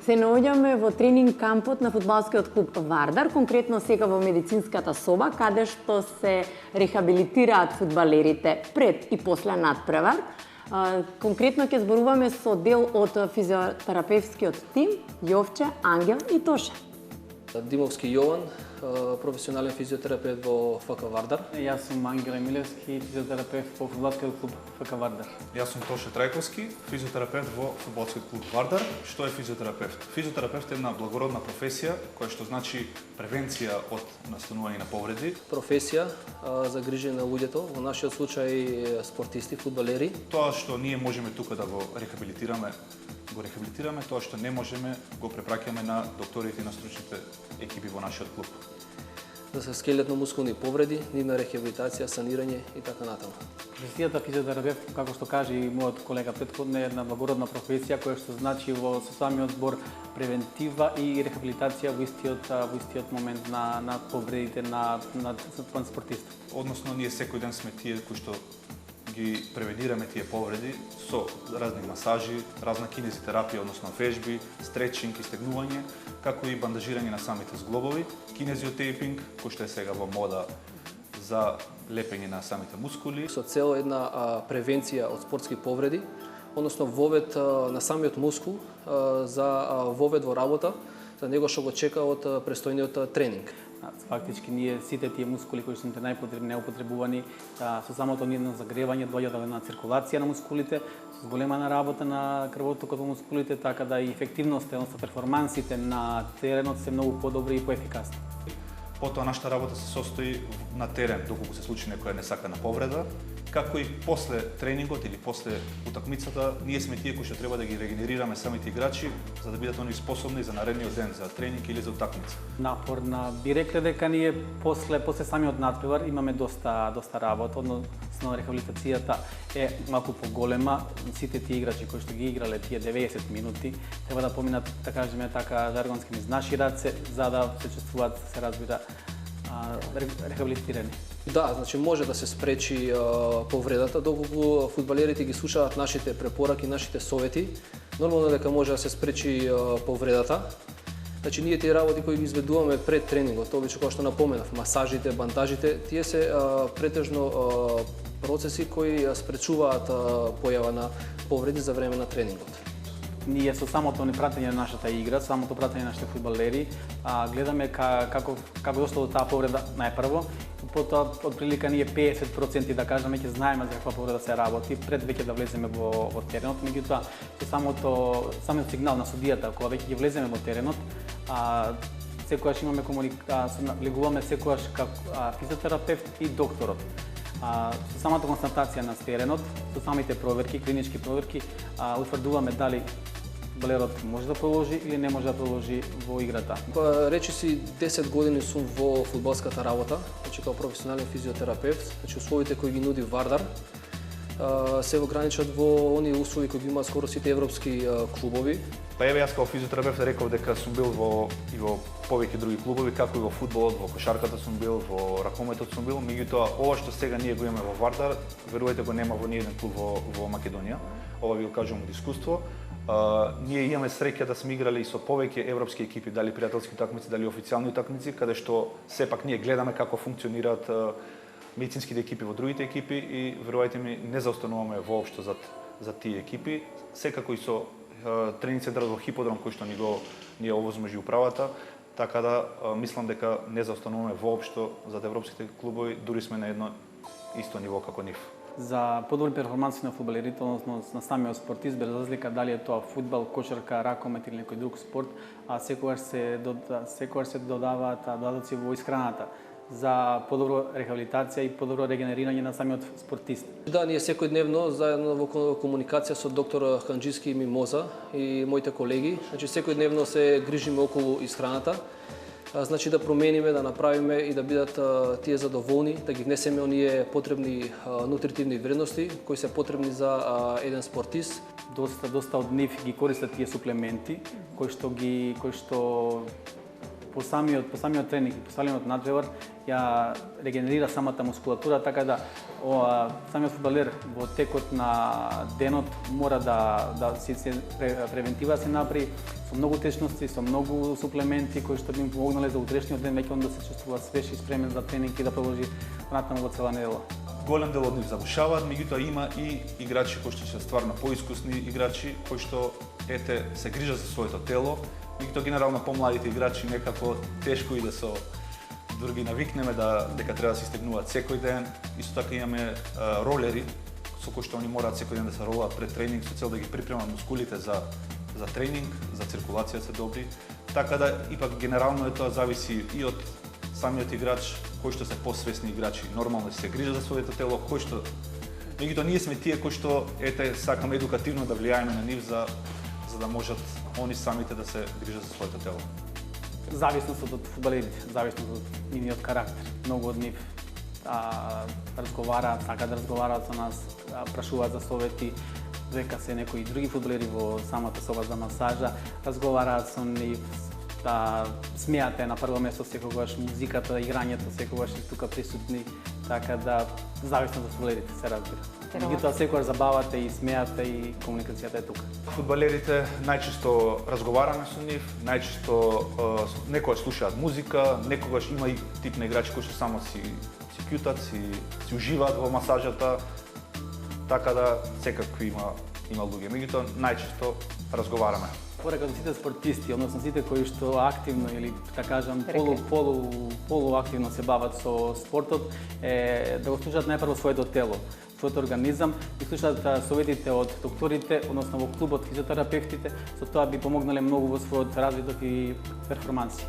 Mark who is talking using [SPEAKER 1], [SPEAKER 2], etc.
[SPEAKER 1] Се наоѓаме во тренинг кампот на фудбалскиот клуб Вардар, конкретно сега во медицинската соба, каде што се рехабилитираат фудбалерите пред и после надпревар. Конкретно ќе зборуваме со дел од физиотерапевскиот тим Јовче, Ангел и Тоше.
[SPEAKER 2] Димовски Јован, професионален физиотерапевт во ФК Вардар.
[SPEAKER 3] Јас сум Ангел Емилевски, физиотерапевт во фудбалскиот клуб ФК Вардар.
[SPEAKER 4] Јас сум Тоше Трајковски, физиотерапевт во фудбалскиот клуб Вардар. Што е физиотерапевт? Физиотерапевт е една благородна професија која што значи превенција од настанување на повреди.
[SPEAKER 2] Професија за грижење на луѓето, во нашиот случај спортисти, фудбалери.
[SPEAKER 4] Тоа што ние можеме тука да го рехабилитираме, тоа што не можеме го препраќаме на докторите и на стручните екипи во нашиот клуб.
[SPEAKER 2] За се скелетно-мускулни повреди, нивна рехабилитација, санирање и така натаму.
[SPEAKER 3] Професијата физиотерапевт, како што кажа и мојот колега претходно, е една благородна професија која што значи во самиот збор превентива и рехабилитација во истиот момент на повредите на спортистот.
[SPEAKER 4] Односно, ние секој ден сме тие кои што ги превенираме тие повреди со разни масажи, разна кинезитерапија, односно вежби, стречинг, истегнување, како и бандажирање на самите зглобови, кинезиотейпинг, кој што е сега во мода за лепење на самите мускули.
[SPEAKER 2] Со цел една превенција од спортски повреди, односно вовед на самиот мускул за вовед во работа, за него што го чека од престојниот тренинг.
[SPEAKER 3] Фактички ние сите тие мускули кои се неупотребувани со самото нивно загревање доаѓа до една циркулација на мускулите, со голема работа на крвотокот во мускулите, така да и ефективноста, односно перформансите на теренот се многу подобри и поефикасни.
[SPEAKER 4] Потоа нашата работа се состои на терен, доколку се случи некоја несакана повреда, како и после тренингот или после утакмицата, ние сме тие кои што треба да ги регенерираме самите играчи, за да бидат они способни за наредниот ден за тренинг или за утакмица.
[SPEAKER 3] Напорна. Би рекле дека ние после самиот надпревар имаме доста работа, односно рехабилитацијата е малку поголема. Сите тие играчи кои што ги играле тие 90 минути треба да поминат, да кажеме така жаргонски, низ наши раце, за да се чувствуваат, се разбира, рехабилитирани.
[SPEAKER 2] Да, значи може да се спречи повредата, доколку фудбалерите ги слушаат нашите препораки, нашите совети, нормално дека може да се спречи повредата. Значи ние тие работи кои ги изведуваме пред тренингот, обично како што напоменав, масажите, бандажите, тие се претежно процеси кои спречуваат појава на повреди за време на тренингот.
[SPEAKER 3] Ние со самото пратење на нашата игра, самото пратење на нашите фудбалери, гледаме како дошло до таа повреда најпрво, потоа од прилика ние 50% да кажеме ќе знаеме за каква повреда се работи пред веќе да влеземе во теренот, меѓутоа со самиот сигнал на судијата кога веќе ќе влеземе во теренот, секогаш имаме влегуваме секогаш како физиотерапевт и докторот. Со самата констатација на теренот, со самите проверки, клинички проверки, утврдуваме дали фудбалерот може да продолжи или не може да продолжи во играта.
[SPEAKER 2] Речи си 10 години сум во фудбалската работа, значи како професионален физиотерапевт, значи условите кои ги нуди Вардар се ограничат во оние услови кои ги имаат скоро сите европски клубови.
[SPEAKER 4] Па еве јас како физиотерапевт реков дека сум бил во повеќе други клубови, како и во фудбалот, во кошарката сум бил, во ракометот сум бил, меѓутоа ова што сега ние го имаме во Вардар, верувајте го нема во ниеден клуб во Македонија. Ова ви го кажувам од искуство. Ние имаме среќа да сме играли и со повеќе европски екипи, дали пријателски утакмици, дали официјални утакмици, каде што сепак ние гледаме како функционираат медицинските екипи во другите екипи и верувајте ми не заостануваме воопшто за тие екипи, секако и со тренинг центарот во Хиподром кој што ни овозможи управата, така да мислам дека не заостануваме воопшто за европските клубови, дури сме на едно исто ниво како нив.
[SPEAKER 3] За подобри перформанси на фудбалерите, односно на самиот спортист, без разлика дали е тоа фудбал, кошарка, ракомет или некој друг спорт, секогаш се додаваат додатоци во исхраната за подобро рехабилитација и подобро регенерирање на самиот спортист.
[SPEAKER 2] Да, ние секојдневно заедно во комуникација со доктор Ханџиски и Мимоза и моите колеги, значи секојдневно се грижиме околу исхраната, значи да промениме, да направиме и да бидат тие задоволни, да ги внесеме оние потребни нутритивни вредности кои се потребни за еден спортист.
[SPEAKER 3] Доста од нив ги користат тие суплементи кои што по самиот тренинг и поставениот надпревар ја регенерира самата мускулатура, така да самиот фудбалер во текот на денот мора да се превентива се направи со многу течности, со многу суплементи кои што би им помогнале за утрешниот ден веќе он да се чувствува свеж и спремен за тренинг и да продолжи понатаму во цела недела.
[SPEAKER 4] Голем дел од нив завршаваат, меѓутоа има и играчи кои што се стварно поискусни играчи кои што се грижат за своето тело. Меѓутоа генерално помладите играчи некако тешко и да се други навикнеме дека треба да се истегнуваат секој ден. Исто така имаме ролери со кои што они мораат секој ден да се ролаат пред тренинг со цел да ги припремат мускулите за тренинг, за циркулација се добри. Така да ипак генерално тоа зависи и од самиот играч, кои што се посвесни играчи, нормално се грижат за своето тело, кои што меѓутоа ние сме тие кои што сакаме едукативно да влијаеме на нив за да можат они самите да се грижат за своето тело.
[SPEAKER 3] Зависност од фудбалерите, зависност од нивниот карактер. Многу од нив разговараат, сакаат да разговараат со нас, прашуваат за совети, дека се некои други фудбалери во самата соба за масажа, разговараат со нив, смејате на прво место секогаш, музиката, играњето секогаш е тука присутни, така да зависно за фудбалерите се разбира. Меѓутоа секогаш забавате и смејате и комуникацијата е тука.
[SPEAKER 4] Фудбалерите најчесто разговараме со нив, најчесто некогаш слушаат музика, некогаш има и тип на играчи кои што само си кјутат, си уживаат во масажата, така да секакви има луѓе. Меѓутоа најчесто разговараме.
[SPEAKER 3] Порека до сите спортисти, односно сите кои што активно или да кажам полуактивно се бават со спортот, да го слушаат најпрво своето тело, својот организам и слушаат советите од докторите, односно во клубот физиотерапевтите, со тоа би помогнале многу во својот развиток и перформанси.